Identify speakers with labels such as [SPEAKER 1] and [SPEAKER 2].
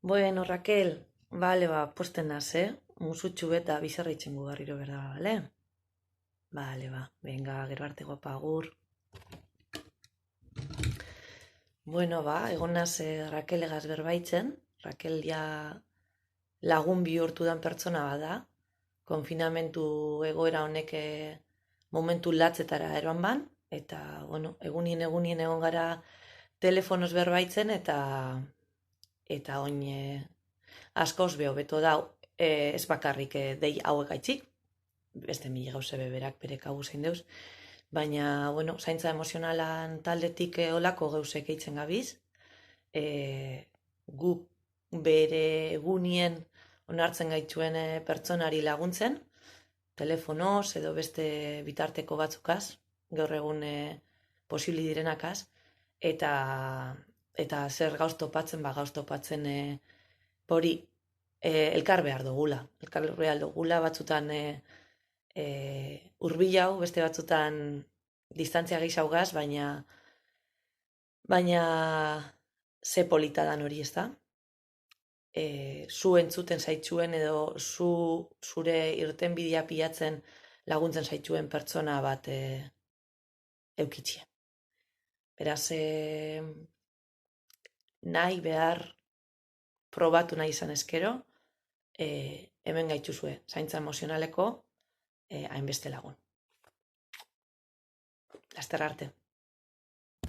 [SPEAKER 1] Bueno, Raquel, bale, posten naz, musutxu eta bizarra itxengu garriro berda, bale? Bale, venga, gero arte guapa, agur. Bueno, egon naz Rakelegaz berbaitzen. Rakel ja lagun bihurtu dan pertsona bada. Konfinamentu egoera honek momentu latzetara eroan ban. Eta, bueno, egunien egon gara telefonoz berbaitzen eta oin askoz beho beto da ez bakarrik dei hauek gaitzik, beste mila gauze beberak bere kabu zein deuz, baina, bueno, zaintza emozionalan taldetik olako gauzek eitzen gabiz, guk bere egunien onartzen gaituen pertsonari laguntzen, telefonoz edo beste bitarteko batzukaz, gaur egun posibli direnakaz, eta zer gauz topatzen, gauz topatzen hori elkar behar dugula. Elkar behar dugula batzutan hurbilau, beste batzutan distantzia gehiago gaz, baina ze polita dan hori, ez da? Zu entzuten zaitxuen edo zure irtenbidea pilatzen laguntzen zaitxuen pertsona bat eukitxien. Beraz, nahi behar probatu nahi izan eskero, hemen gaituzue, zaintza emozionaleko hainbeste lagun. Laster arte.